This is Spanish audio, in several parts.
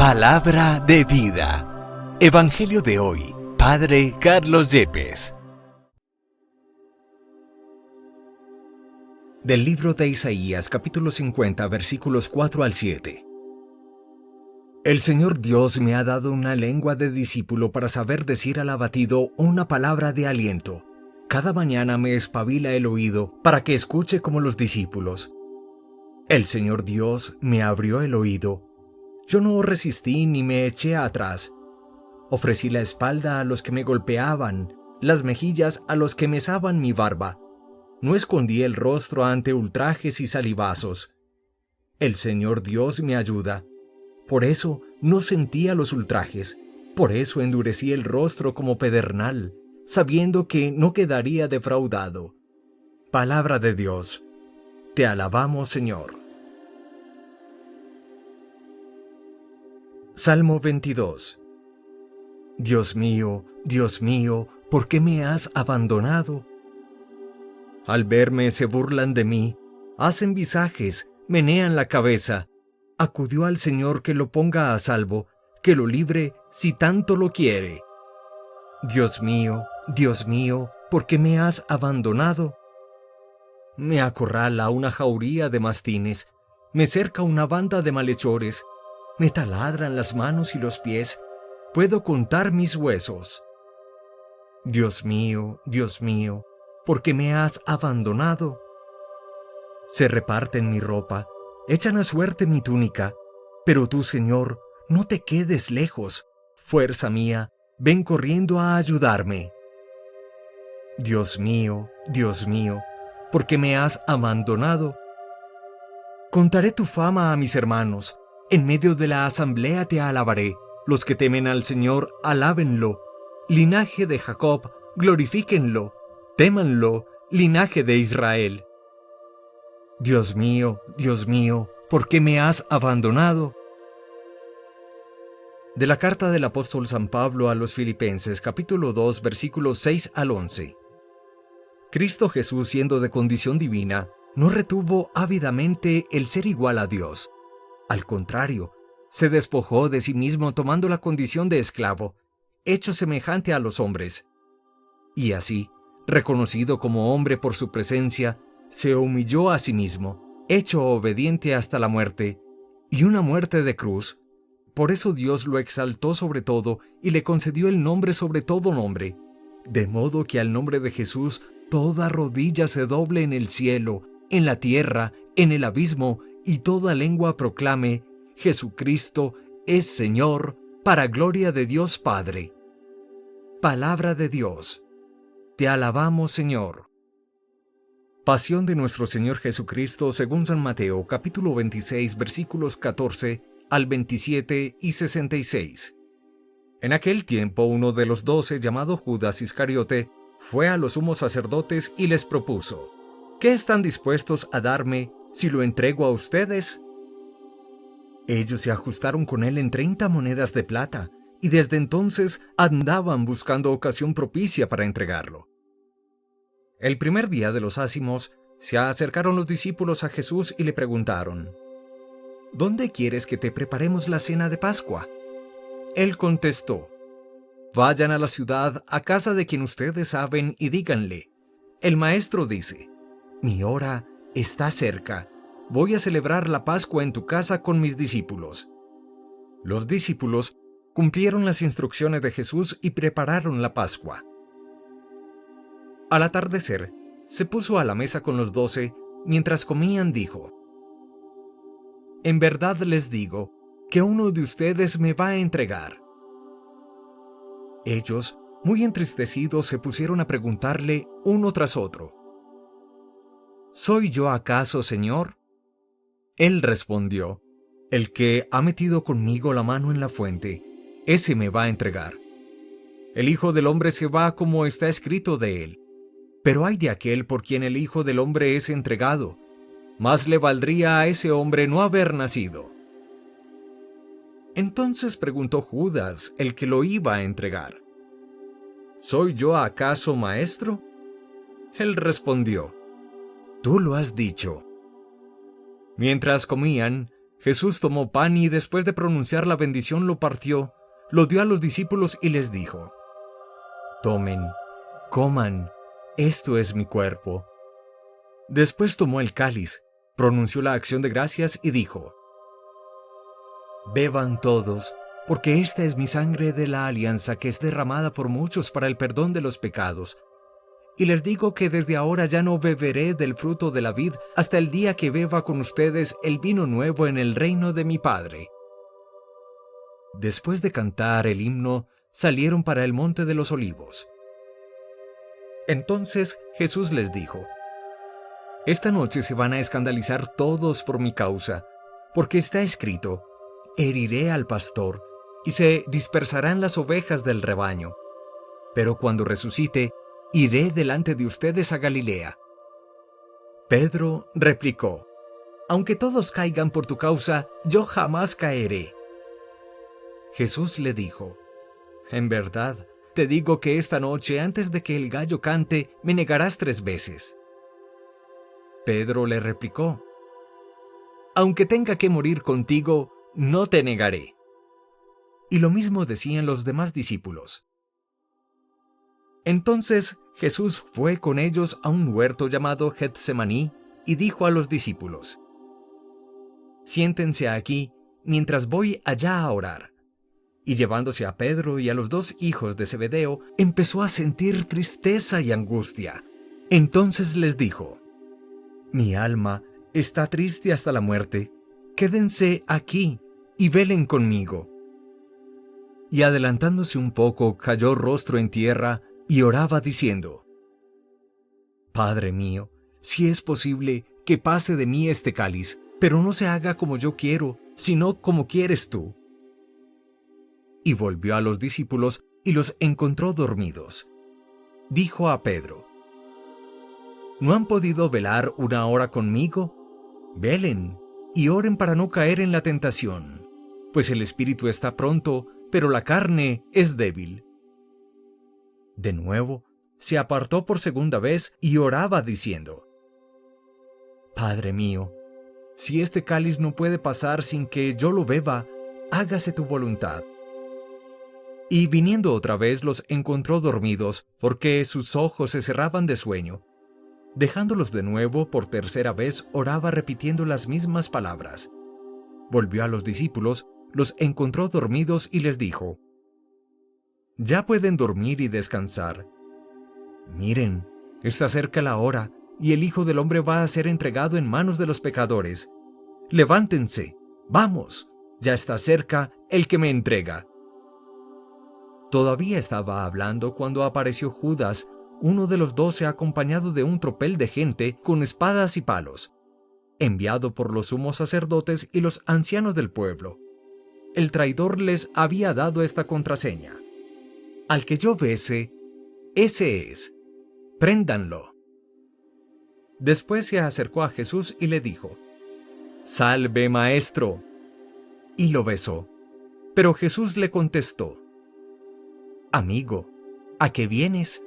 Palabra de vida. Evangelio de hoy. Padre Carlos Yepes. Del libro de Isaías, capítulo 50, versículos 4 al 7. El Señor Dios me ha dado una lengua de discípulo para saber decir al abatido una palabra de aliento. Cada mañana me espabila el oído para que escuche como los discípulos. El Señor Dios me abrió el oído. Yo no resistí ni me eché atrás. Ofrecí la espalda a los que me golpeaban, las mejillas a los que mesaban mi barba. No escondí el rostro ante ultrajes y salivazos. El Señor Dios me ayuda. Por eso no sentía los ultrajes. Por eso endurecí el rostro como pedernal, sabiendo que no quedaría defraudado. Palabra de Dios. Te alabamos, Señor. Salmo 22. Dios mío, ¿por qué me has abandonado? Al verme se burlan de mí, hacen visajes, menean la cabeza. Acudió al Señor que lo ponga a salvo, que lo libre si tanto lo quiere. Dios mío, ¿por qué me has abandonado? Me acorrala una jauría de mastines, me cerca una banda de malhechores, me taladran las manos y los pies, puedo contar mis huesos. Dios mío, ¿por qué me has abandonado? Se reparten mi ropa, echan a suerte mi túnica, pero tú, Señor, no te quedes lejos. Fuerza mía, ven corriendo a ayudarme. Dios mío, ¿por qué me has abandonado? Contaré tu fama a mis hermanos, en medio de la asamblea te alabaré. Los que temen al Señor, alábenlo. Linaje de Jacob, glorifíquenlo. Témanlo, linaje de Israel. Dios mío, ¿por qué me has abandonado? De la carta del apóstol San Pablo a los Filipenses, capítulo 2, versículos 6 al 11. Cristo Jesús, siendo de condición divina, no retuvo ávidamente el ser igual a Dios. Al contrario, se despojó de sí mismo tomando la condición de esclavo, hecho semejante a los hombres. Y así, reconocido como hombre por su presencia, se humilló a sí mismo, hecho obediente hasta la muerte, y una muerte de cruz. Por eso Dios lo exaltó sobre todo y le concedió el nombre sobre todo nombre, de modo que al nombre de Jesús toda rodilla se doble en el cielo, en la tierra, en el abismo, y toda lengua proclame: Jesucristo es Señor, para gloria de Dios Padre. Palabra de Dios. Te alabamos, Señor. Pasión de nuestro Señor Jesucristo según San Mateo, capítulo 26, versículos 14 al 27 y 66. En aquel tiempo uno de los 12, llamado Judas Iscariote, fue a los sumos sacerdotes y les propuso: ¿qué están dispuestos a darme si lo entrego a ustedes? Ellos se ajustaron con él en 30 monedas de plata, y desde entonces andaban buscando ocasión propicia para entregarlo. El primer día de los ázimos, se acercaron los discípulos a Jesús y le preguntaron: ¿dónde quieres que te preparemos la cena de Pascua? Él contestó: vayan a la ciudad, a casa de quien ustedes saben, y díganle: el maestro dice, mi hora está cerca, voy a celebrar la Pascua en tu casa con mis discípulos. Los discípulos cumplieron las instrucciones de Jesús y prepararon la Pascua. Al atardecer, se puso a la mesa con los 12, mientras comían dijo: en verdad les digo que uno de ustedes me va a entregar. Ellos, muy entristecidos, se pusieron a preguntarle uno tras otro: ¿soy yo acaso, Señor? Él respondió: el que ha metido conmigo la mano en la fuente, ese me va a entregar. El Hijo del Hombre se va como está escrito de él, pero ay de aquel por quien el Hijo del Hombre es entregado. Más le valdría a ese hombre no haber nacido. Entonces preguntó Judas, el que lo iba a entregar: ¿soy yo acaso, maestro? Él respondió: tú lo has dicho. Mientras comían, Jesús tomó pan y después de pronunciar la bendición lo partió, lo dio a los discípulos y les dijo: «Tomen, coman, esto es mi cuerpo». Después tomó el cáliz, pronunció la acción de gracias y dijo: «Beban todos, porque esta es mi sangre de la alianza que es derramada por muchos para el perdón de los pecados. Y les digo que desde ahora ya no beberé del fruto de la vid hasta el día que beba con ustedes el vino nuevo en el reino de mi Padre». Después de cantar el himno, salieron para el monte de los olivos. Entonces Jesús les dijo: «Esta noche se van a escandalizar todos por mi causa, porque está escrito: heriré al pastor, y se dispersarán las ovejas del rebaño. Pero cuando resucite, iré delante de ustedes a Galilea». Pedro replicó: «Aunque todos caigan por tu causa, yo jamás caeré». Jesús le dijo: «En verdad, te digo que esta noche, antes de que el gallo cante, me negarás 3 veces». Pedro le replicó: «Aunque tenga que morir contigo, no te negaré». Y lo mismo decían los demás discípulos. Entonces Jesús fue con ellos a un huerto llamado Getsemaní y dijo a los discípulos: «Siéntense aquí mientras voy allá a orar». Y llevándose a Pedro y a los 2 hijos de Zebedeo, empezó a sentir tristeza y angustia. Entonces les dijo: «Mi alma está triste hasta la muerte. Quédense aquí y velen conmigo». Y adelantándose un poco, cayó rostro en tierra y oraba diciendo: «Padre mío, si es posible, que pase de mí este cáliz, pero no se haga como yo quiero, sino como quieres tú». Y volvió a los discípulos y los encontró dormidos. Dijo a Pedro: ¿No han podido velar 1 hora conmigo? Velen y oren para no caer en la tentación, pues el espíritu está pronto, pero la carne es débil. De nuevo, se apartó por 2ª vez y oraba diciendo: «Padre mío, si este cáliz no puede pasar sin que yo lo beba, hágase tu voluntad». Y viniendo otra vez los encontró dormidos, porque sus ojos se cerraban de sueño. Dejándolos de nuevo por 3ª vez, oraba repitiendo las mismas palabras. Volvió a los discípulos, los encontró dormidos y les dijo: «Ya pueden dormir y descansar. Miren, está cerca la hora, y el Hijo del Hombre va a ser entregado en manos de los pecadores. Levántense, vamos, ya está cerca el que me entrega». Todavía estaba hablando cuando apareció Judas, uno de los 12, acompañado de un tropel de gente con espadas y palos, enviado por los sumos sacerdotes y los ancianos del pueblo. El traidor les había dado esta contraseña: «Al que yo bese, ese es. Préndanlo». Después se acercó a Jesús y le dijo: «Salve, maestro». Y lo besó. Pero Jesús le contestó: «Amigo, ¿a qué vienes?».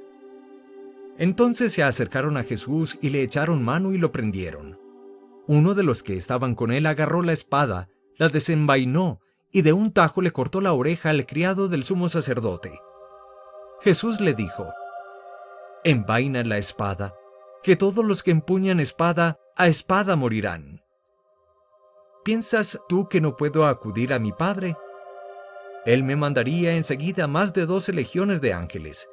Entonces se acercaron a Jesús y le echaron mano y lo prendieron. Uno de los que estaban con él agarró la espada, la desenvainó y de un tajo le cortó la oreja al criado del sumo sacerdote. Jesús le dijo: «Envaina la espada, que todos los que empuñan espada, a espada morirán. ¿Piensas tú que no puedo acudir a mi Padre? Él me mandaría enseguida más de 12 legiones de ángeles.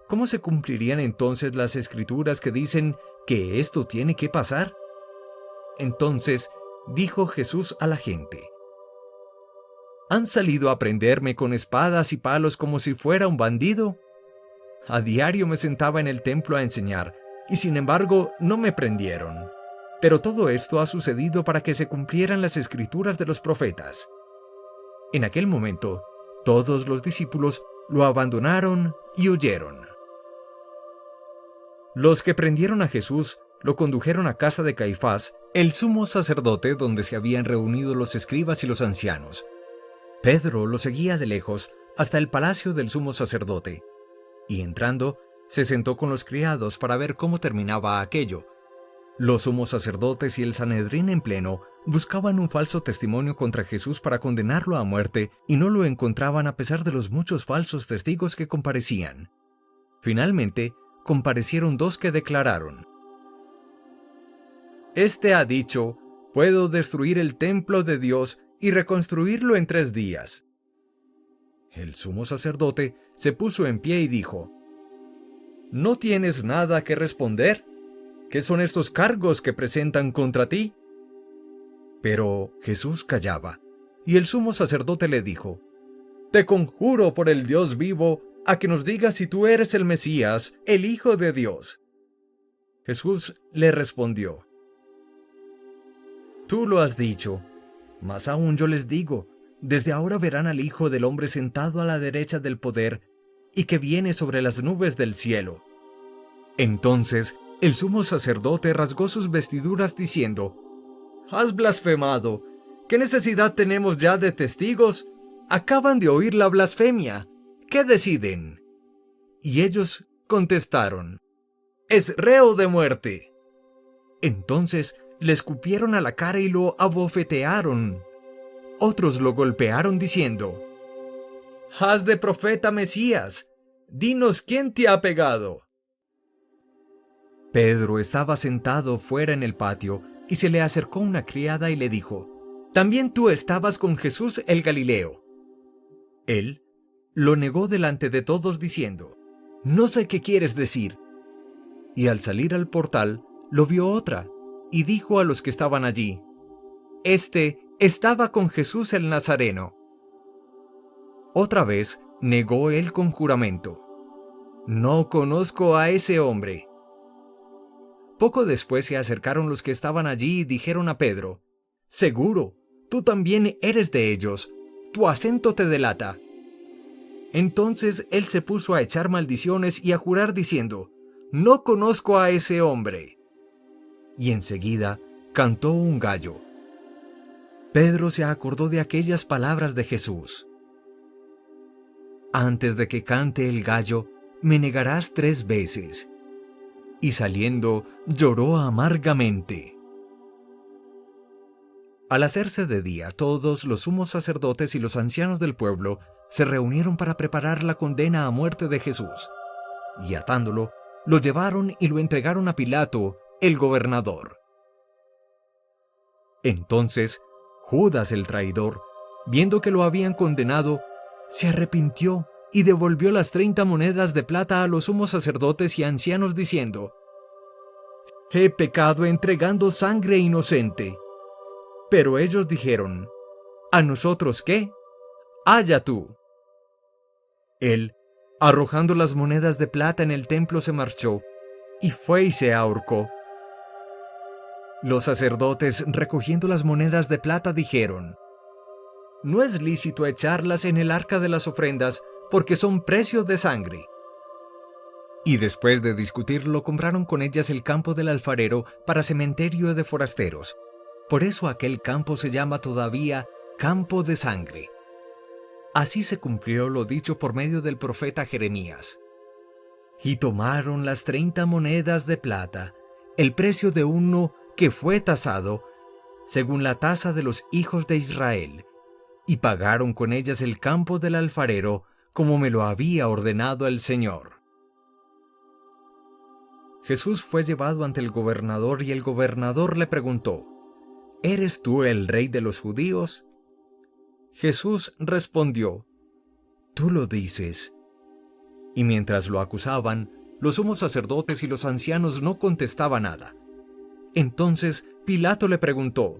¿Cómo se cumplirían entonces las escrituras que dicen que esto tiene que pasar?». Entonces dijo Jesús a la gente: «¿Han salido a prenderme con espadas y palos como si fuera un bandido? A diario me sentaba en el templo a enseñar, y sin embargo no me prendieron. Pero todo esto ha sucedido para que se cumplieran las escrituras de los profetas». En aquel momento, todos los discípulos lo abandonaron y huyeron. Los que prendieron a Jesús lo condujeron a casa de Caifás, el sumo sacerdote, donde se habían reunido los escribas y los ancianos. Pedro lo seguía de lejos hasta el palacio del sumo sacerdote, y entrando, se sentó con los criados para ver cómo terminaba aquello. Los sumos sacerdotes y el Sanedrín en pleno buscaban un falso testimonio contra Jesús para condenarlo a muerte y no lo encontraban a pesar de los muchos falsos testigos que comparecían. Finalmente, comparecieron 2 que declararon: «Este ha dicho, puedo destruir el templo de Dios y reconstruirlo en 3 días». El sumo sacerdote se puso en pie y dijo: «¿No tienes nada que responder? ¿Qué son estos cargos que presentan contra ti?». Pero Jesús callaba, y el sumo sacerdote le dijo: «Te conjuro por el Dios vivo, a que nos digas si tú eres el Mesías, el Hijo de Dios». Jesús le respondió: «Tú lo has dicho, mas aún yo les digo, desde ahora verán al Hijo del Hombre sentado a la derecha del poder, y que viene sobre las nubes del cielo». Entonces el sumo sacerdote rasgó sus vestiduras diciendo: «Has blasfemado. ¿Qué necesidad tenemos ya de testigos? Acaban de oír la blasfemia. ¿Qué deciden?». Y ellos contestaron: «Es reo de muerte». Entonces le escupieron a la cara y lo abofetearon. Otros lo golpearon diciendo: «Haz de profeta Mesías. Dinos quién te ha pegado». Pedro estaba sentado fuera en el patio y se le acercó una criada y le dijo: «¿También tú estabas con Jesús el Galileo?». Él lo negó delante de todos diciendo: «No sé qué quieres decir». Y al salir al portal lo vio otra y dijo a los que estaban allí: «Este estaba con Jesús el Nazareno». Otra vez negó él con juramento: «No conozco a ese hombre». Poco después se acercaron los que estaban allí y dijeron a Pedro: «Seguro, tú también eres de ellos. Tu acento te delata». Entonces él se puso a echar maldiciones y a jurar diciendo: «No conozco a ese hombre». Y enseguida cantó un gallo. Pedro se acordó de aquellas palabras de Jesús: «Antes de que cante el gallo, me negarás 3 veces». Y saliendo, lloró amargamente. Al hacerse de día, todos los sumos sacerdotes y los ancianos del pueblo se reunieron para preparar la condena a muerte de Jesús. Y atándolo, lo llevaron y lo entregaron a Pilato, el gobernador. Entonces, Judas el traidor, viendo que lo habían condenado, se arrepintió y devolvió las 30 monedas de plata a los sumos sacerdotes y ancianos diciendo: «He pecado entregando sangre inocente». Pero ellos dijeron: «¿A nosotros qué? Allá tú». Él, arrojando las monedas de plata en el templo, se marchó, y fue y se ahorcó. Los sacerdotes, recogiendo las monedas de plata, dijeron: «No es lícito echarlas en el arca de las ofrendas, porque son precio de sangre». Y después de discutirlo, compraron con ellas el campo del alfarero para cementerio de forasteros. Por eso aquel campo se llama todavía Campo de Sangre. Así se cumplió lo dicho por medio del profeta Jeremías. Y tomaron las 30 monedas de plata, el precio de uno que fue tasado, según la tasa de los hijos de Israel, y pagaron con ellas el campo del alfarero, como me lo había ordenado el Señor. Jesús fue llevado ante el gobernador y el gobernador le preguntó: ¿Eres tú el rey de los judíos? Jesús respondió: Tú lo dices. Y mientras lo acusaban, los sumos sacerdotes y los ancianos no contestaban nada. Entonces Pilato le preguntó: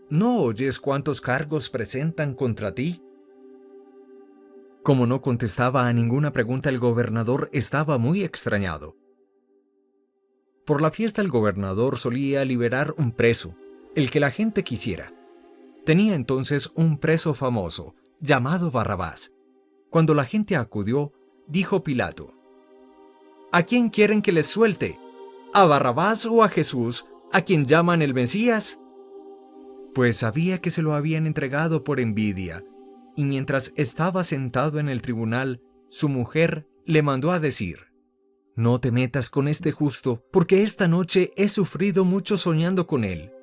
¿No oyes cuántos cargos presentan contra ti? Como no contestaba a ninguna pregunta, el gobernador estaba muy extrañado. Por la fiesta el gobernador solía liberar un preso, el que la gente quisiera. Tenía entonces un preso famoso, llamado Barrabás. Cuando la gente acudió, dijo Pilato: ¿A quién quieren que les suelte? ¿A Barrabás o a Jesús, a quien llaman el Mesías? Pues sabía que se lo habían entregado por envidia, y mientras estaba sentado en el tribunal, su mujer le mandó a decir: No te metas con este justo, porque esta noche he sufrido mucho soñando con él.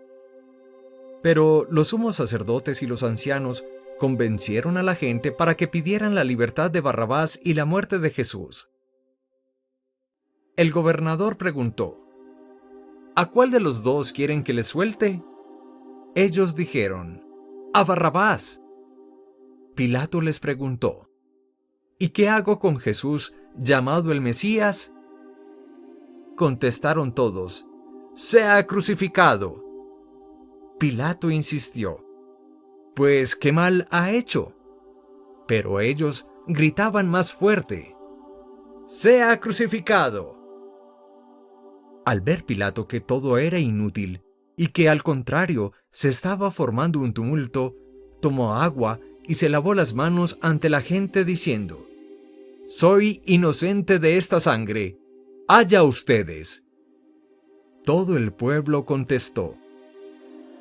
Pero los sumos sacerdotes y los ancianos convencieron a la gente para que pidieran la libertad de Barrabás y la muerte de Jesús. El gobernador preguntó: ¿A cuál de los dos quieren que les suelte? Ellos dijeron: a Barrabás. Pilato les preguntó: ¿y qué hago con Jesús, llamado el Mesías? Contestaron todos: ¡sea crucificado! Pilato insistió: pues, ¿qué mal ha hecho? Pero ellos gritaban más fuerte: ¡sea crucificado! Al ver Pilato que todo era inútil y que al contrario se estaba formando un tumulto, tomó agua y se lavó las manos ante la gente diciendo: soy inocente de esta sangre, haya ustedes. Todo el pueblo contestó: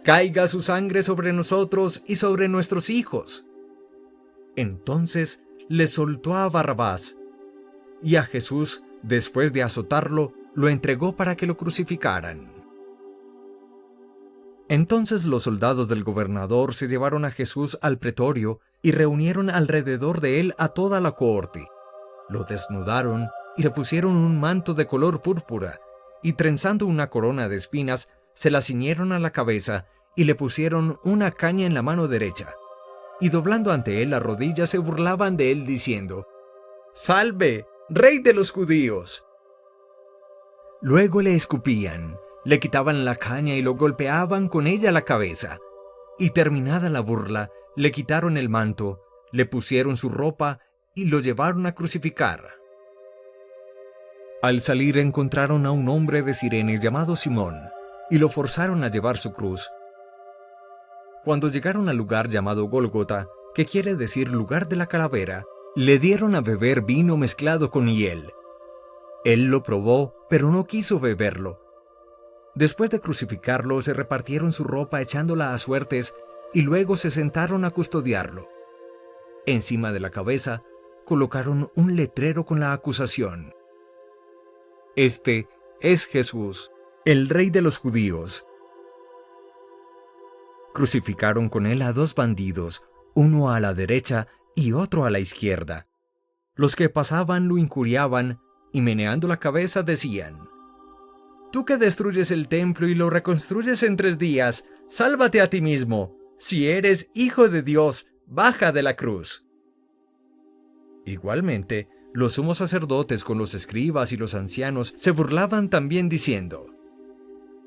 caiga su sangre sobre nosotros y sobre nuestros hijos. Entonces le soltó a Barrabás, y a Jesús, después de azotarlo, lo entregó para que lo crucificaran. Entonces los soldados del gobernador se llevaron a Jesús al pretorio y reunieron alrededor de él a toda la cohorte. Lo desnudaron y se pusieron un manto de color púrpura, y trenzando una corona de espinas, se la ciñeron a la cabeza y le pusieron una caña en la mano derecha. Y doblando ante él las rodillas se burlaban de él diciendo: ¡salve, rey de los judíos! Luego le escupían, le quitaban la caña y lo golpeaban con ella la cabeza. Y terminada la burla, le quitaron el manto, le pusieron su ropa y lo llevaron a crucificar. Al salir encontraron a un hombre de Cirene llamado Simón, y lo forzaron a llevar su cruz. Cuando llegaron al lugar llamado Gólgota, que quiere decir lugar de la calavera, le dieron a beber vino mezclado con hiel. Él lo probó, pero no quiso beberlo. Después de crucificarlo, se repartieron su ropa echándola a suertes, y luego se sentaron a custodiarlo. Encima de la cabeza colocaron un letrero con la acusación: este es Jesús, el rey de los judíos. Crucificaron con él a dos bandidos, uno a la derecha y otro a la izquierda. Los que pasaban lo injuriaban y meneando la cabeza decían: tú que destruyes el templo y lo reconstruyes en 3 días, sálvate a ti mismo. Si eres hijo de Dios, baja de la cruz. Igualmente, los sumos sacerdotes con los escribas y los ancianos se burlaban también diciendo: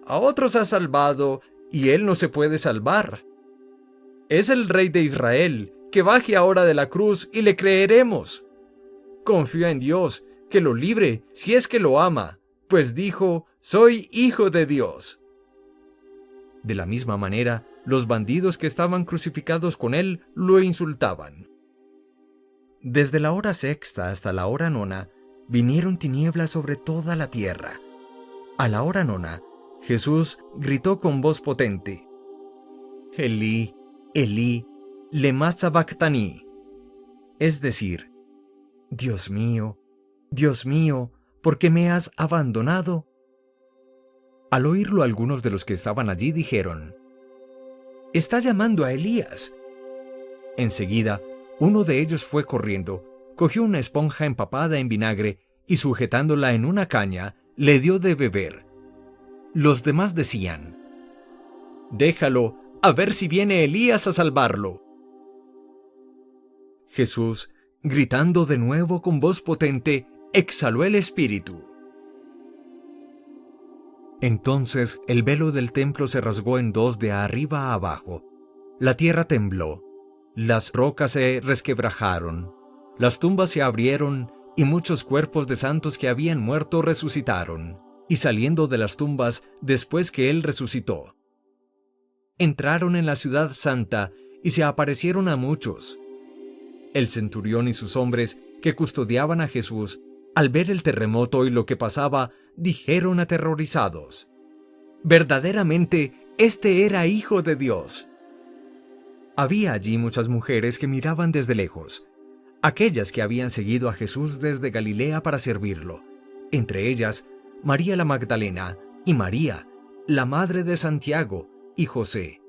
a otros ha salvado, y él no se puede salvar. Es el rey de Israel, que baje ahora de la cruz y le creeremos. Confía en Dios, que lo libre si es que lo ama, pues dijo: soy hijo de Dios. De la misma manera, los bandidos que estaban crucificados con él lo insultaban. Desde la hora 6 hasta la hora 9, vinieron tinieblas sobre toda la tierra. A la hora 9, Jesús gritó con voz potente: Elí, Elí, lema sabactani. Es decir: Dios mío, ¿por qué me has abandonado? Al oírlo, algunos de los que estaban allí dijeron: está llamando a Elías. Enseguida, uno de ellos fue corriendo, cogió una esponja empapada en vinagre y sujetándola en una caña, le dio de beber. Los demás decían: déjalo, a ver si viene Elías a salvarlo. Jesús, gritando de nuevo con voz potente, exhaló el espíritu. Entonces el velo del templo se rasgó en 2 de arriba a abajo. La tierra tembló, las rocas se resquebrajaron, las tumbas se abrieron y muchos cuerpos de santos que habían muerto resucitaron, y saliendo de las tumbas después que él resucitó, entraron en la ciudad santa y se aparecieron a muchos. El centurión y sus hombres que custodiaban a Jesús, al ver el terremoto y lo que pasaba, dijeron aterrorizados: verdaderamente, este era hijo de Dios. Había allí muchas mujeres que miraban desde lejos, aquellas que habían seguido a Jesús desde Galilea para servirlo, entre ellas María la Magdalena y María, la madre de Santiago y José,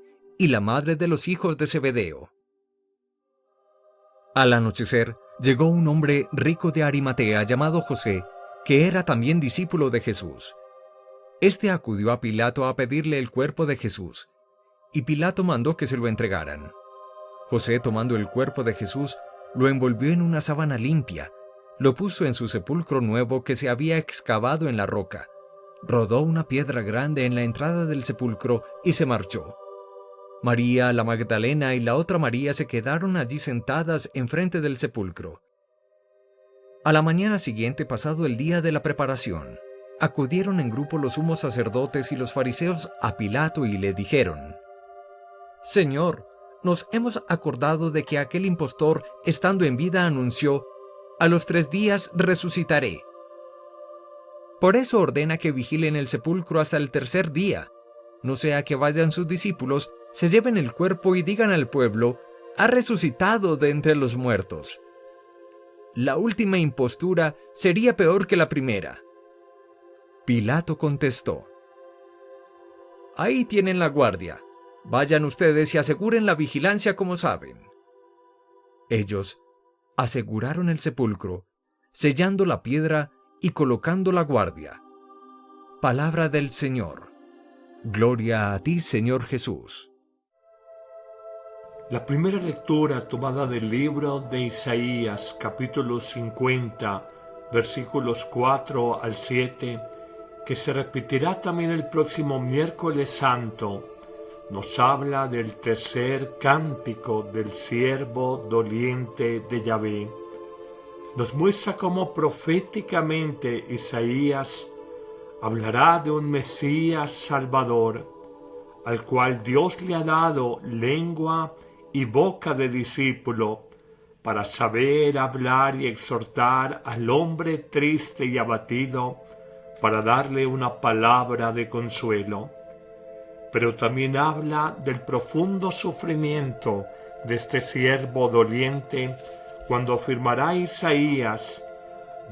y la madre de los hijos de Zebedeo. Al anochecer, llegó un hombre rico de Arimatea llamado José, que era también discípulo de Jesús. Este acudió a Pilato a pedirle el cuerpo de Jesús, y Pilato mandó que se lo entregaran. José, tomando el cuerpo de Jesús, lo envolvió en una sábana limpia, lo puso en su sepulcro nuevo que se había excavado en la roca, rodó una piedra grande en la entrada del sepulcro y se marchó. María, la Magdalena y la otra María se quedaron allí sentadas enfrente del sepulcro. A la mañana siguiente, pasado el día de la preparación, acudieron en grupo los sumos sacerdotes y los fariseos a Pilato y le dijeron: «Señor, nos hemos acordado de que aquel impostor, estando en vida, anunció: a los 3 días resucitaré. Por eso ordena que vigilen el sepulcro hasta el 3er día, no sea que vayan sus discípulos, se lleven el cuerpo y digan al pueblo: ha resucitado de entre los muertos. La última impostura sería peor que la primera». Pilato contestó: «Ahí tienen la guardia. Vayan ustedes y aseguren la vigilancia como saben». Ellos aseguraron el sepulcro, sellando la piedra y colocando la guardia. Palabra del Señor. Gloria a ti, Señor Jesús. La primera lectura tomada del libro de Isaías, capítulo 50, versículos 4 al 7, que se repetirá también el próximo miércoles santo, nos habla del tercer cántico del siervo doliente de Yahvé. Nos muestra cómo proféticamente Isaías hablará de un Mesías Salvador, al cual Dios le ha dado lengua y boca de discípulo, para saber hablar y exhortar al hombre triste y abatido, para darle una palabra de consuelo. Pero también habla del profundo sufrimiento de este siervo doliente, cuando afirmará Isaías: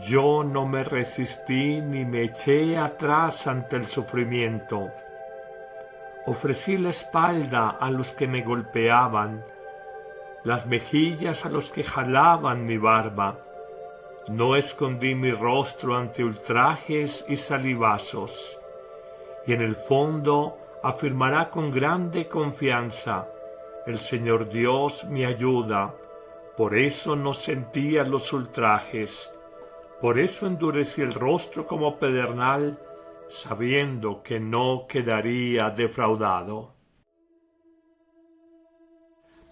«Yo no me resistí ni me eché atrás ante el sufrimiento. Ofrecí la espalda a los que me golpeaban, las mejillas a los que jalaban mi barba. No escondí mi rostro ante ultrajes y salivazos». Y en el fondo afirmará con grande confianza: «El Señor Dios me ayuda, por eso no sentía los ultrajes, por eso endurecí el rostro como pedernal, sabiendo que no quedaría defraudado».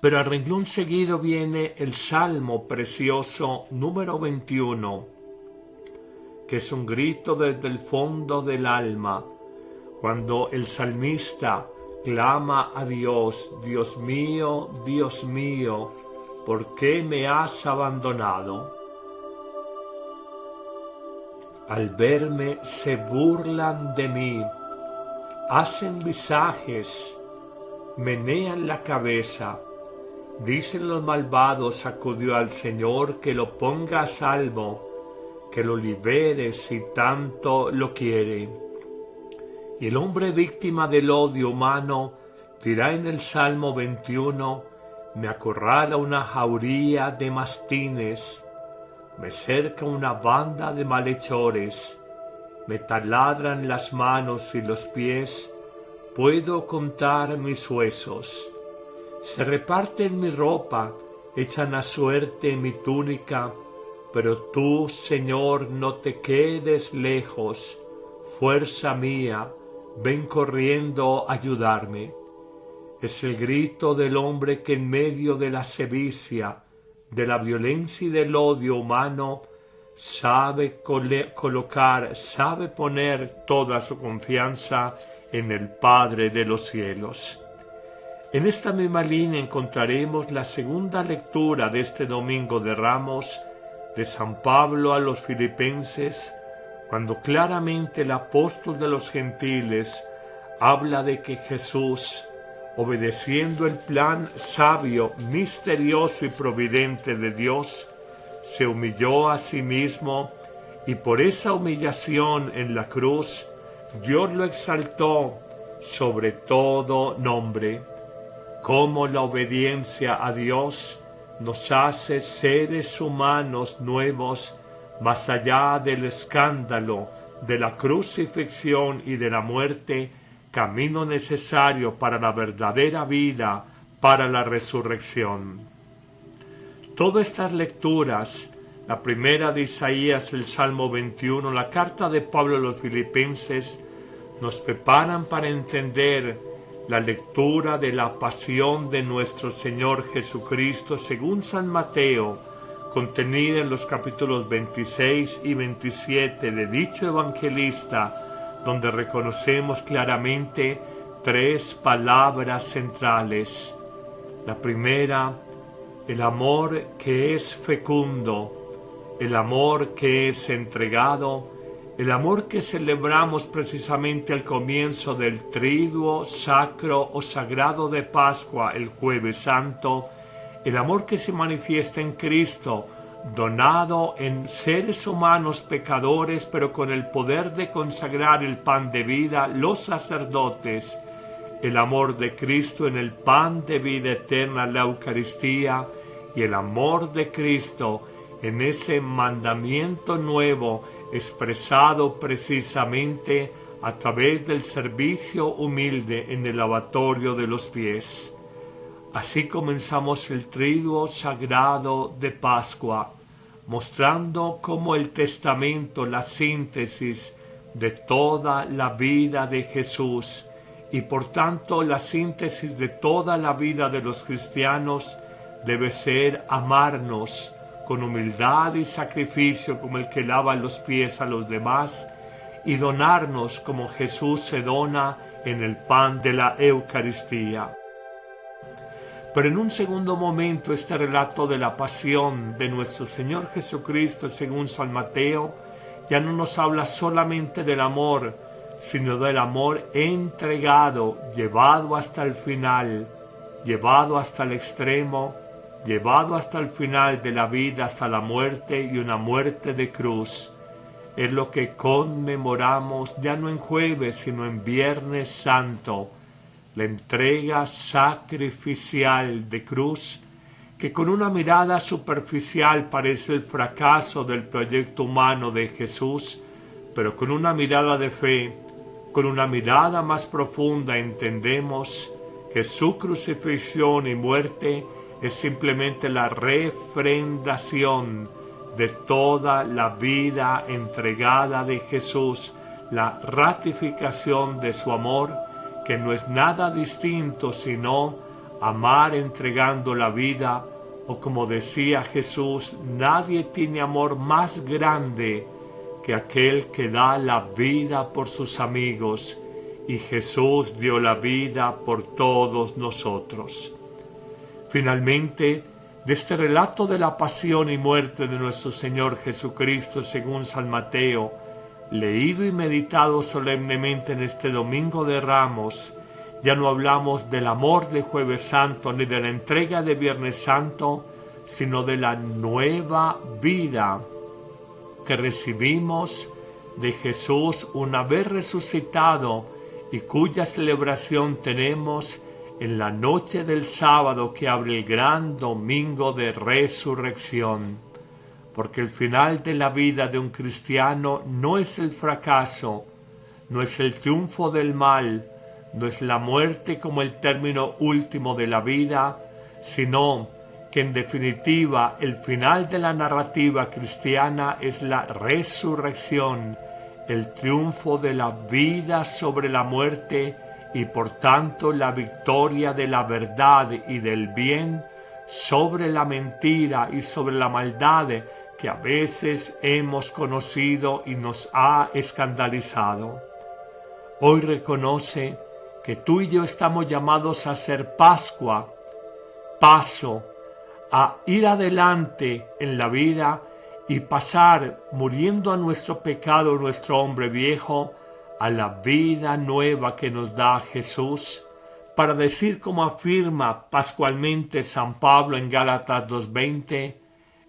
Pero al renglón seguido viene el Salmo precioso número 21, que es un grito desde el fondo del alma, cuando el salmista clama a Dios: «Dios mío, ¿por qué me has abandonado? Al verme se burlan de mí, hacen visajes, menean la cabeza. Dicen los malvados: acudió al Señor, que lo ponga a salvo, que lo libere si tanto lo quiere». Y el hombre víctima del odio humano dirá en el Salmo 21: «Me acorrala una jauría de mastines, me cerca una banda de malhechores, me taladran las manos y los pies, puedo contar mis huesos. Se reparten mi ropa, echan a suerte mi túnica, pero tú, Señor, no te quedes lejos, fuerza mía, ven corriendo a ayudarme». Es el grito del hombre que en medio de la sevicia, de la violencia y del odio humano, sabe sabe poner toda su confianza en el Padre de los cielos. En esta misma línea encontraremos la segunda lectura de este Domingo de Ramos de San Pablo a los Filipenses, cuando claramente el apóstol de los gentiles habla de que Jesús, obedeciendo el plan sabio, misterioso y providente de Dios, se humilló a sí mismo, y por esa humillación en la cruz, Dios lo exaltó sobre todo nombre. cómo la obediencia a Dios nos hace seres humanos nuevos más allá del escándalo de la crucifixión y de la muerte, camino necesario para la verdadera vida, para la resurrección. Todas estas lecturas, la primera de Isaías, el Salmo 21, la carta de Pablo a los Filipenses, nos preparan para entender la lectura de la pasión de nuestro Señor Jesucristo según San Mateo, contenida en los capítulos 26 y 27 de dicho evangelista, donde reconocemos claramente tres palabras centrales. La primera, el amor que es fecundo, el amor que es entregado, el amor que celebramos precisamente al comienzo del Triduo Sacro o Sagrado de Pascua, el Jueves Santo, el amor que se manifiesta en Cristo, donado en seres humanos pecadores, pero con el poder de consagrar el pan de vida, los sacerdotes, el amor de Cristo en el pan de vida eterna, la Eucaristía, y el amor de Cristo en ese mandamiento nuevo expresado precisamente a través del servicio humilde en el lavatorio de los pies. Así comenzamos el Triduo Sagrado de Pascua, mostrando cómo el testamento, la síntesis de toda la vida de Jesús y por tanto la síntesis de toda la vida de los cristianos debe ser amarnos con humildad y sacrificio como el que lava los pies a los demás y donarnos como Jesús se dona en el pan de la Eucaristía. Pero en un segundo momento este relato de la pasión de nuestro Señor Jesucristo según San Mateo ya no nos habla solamente del amor, sino del amor entregado, llevado hasta el final, llevado hasta el extremo, llevado hasta el final de la vida, hasta la muerte y una muerte de cruz. Es lo que conmemoramos ya no en jueves, sino en Viernes Santo, la entrega sacrificial de cruz, que con una mirada superficial parece el fracaso del proyecto humano de Jesús, pero con una mirada de fe, con una mirada más profunda entendemos que su crucifixión y muerte es simplemente la refrendación de toda la vida entregada de Jesús, la ratificación de su amor, que no es nada distinto sino amar entregando la vida, o como decía Jesús, nadie tiene amor más grande que aquel que da la vida por sus amigos, y Jesús dio la vida por todos nosotros. Finalmente, de este relato de la pasión y muerte de nuestro Señor Jesucristo según San Mateo, leído y meditado solemnemente en este Domingo de Ramos, ya no hablamos del amor de Jueves Santo ni de la entrega de Viernes Santo, sino de la nueva vida que recibimos de Jesús una vez resucitado y cuya celebración tenemos en la noche del sábado que abre el gran domingo de resurrección. Porque el final de la vida de un cristiano no es el fracaso, no es el triunfo del mal, no es la muerte como el término último de la vida, sino que en definitiva el final de la narrativa cristiana es la resurrección, el triunfo de la vida sobre la muerte y por tanto la victoria de la verdad y del bien sobre la mentira y sobre la maldad que a veces hemos conocido y nos ha escandalizado. Hoy reconoce que tú y yo estamos llamados a hacer Pascua, paso, a ir adelante en la vida y pasar, muriendo a nuestro pecado, nuestro hombre viejo, a la vida nueva que nos da Jesús, para decir como afirma pascualmente San Pablo en Gálatas 2:20,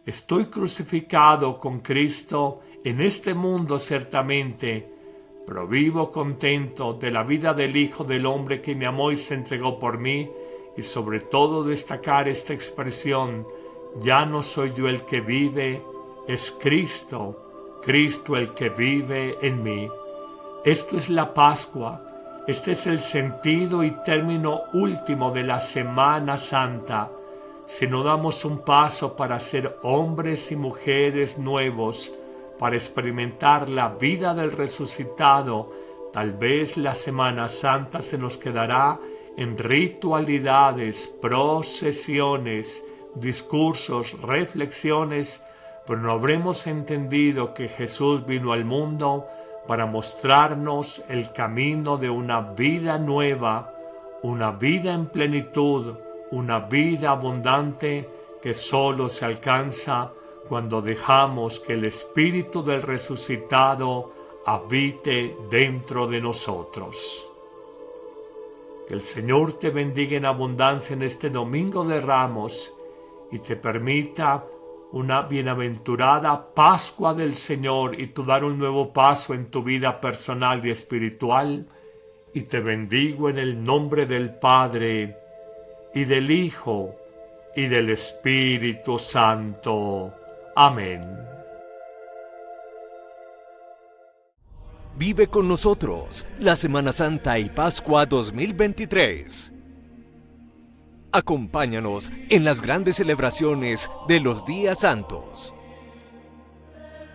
estoy crucificado con Cristo en este mundo ciertamente, pero vivo contento de la vida del Hijo del Hombre que me amó y se entregó por mí, y sobre todo destacar esta expresión: ya no soy yo el que vive, es Cristo, Cristo el que vive en mí. Esto es la Pascua. Este es el sentido y término último de la Semana Santa. Si no damos un paso para ser hombres y mujeres nuevos, para experimentar la vida del resucitado, tal vez la Semana Santa se nos quedará en ritualidades, procesiones, discursos, reflexiones, pero no habremos entendido que Jesús vino al mundo para mostrarnos el camino de una vida nueva, una vida en plenitud, una vida abundante que solo se alcanza cuando dejamos que el Espíritu del resucitado habite dentro de nosotros. Que el Señor te bendiga en abundancia en este Domingo de Ramos y te permita una bienaventurada Pascua del Señor y tú dar un nuevo paso en tu vida personal y espiritual. Y te bendigo en el nombre del Padre, y del Hijo, y del Espíritu Santo. Amén. Vive con nosotros la Semana Santa y Pascua 2023. Acompáñanos en las grandes celebraciones de los días santos.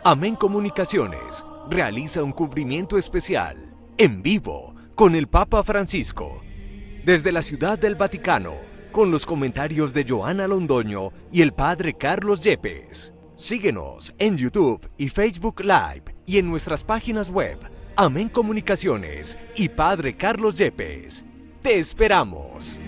Amén Comunicaciones realiza un cubrimiento especial, en vivo, con el Papa Francisco, desde la Ciudad del Vaticano, con los comentarios de Joana Londoño y el Padre Carlos Yepes. Síguenos en YouTube y Facebook Live y en nuestras páginas web, Amén Comunicaciones y Padre Carlos Yepes. ¡Te esperamos!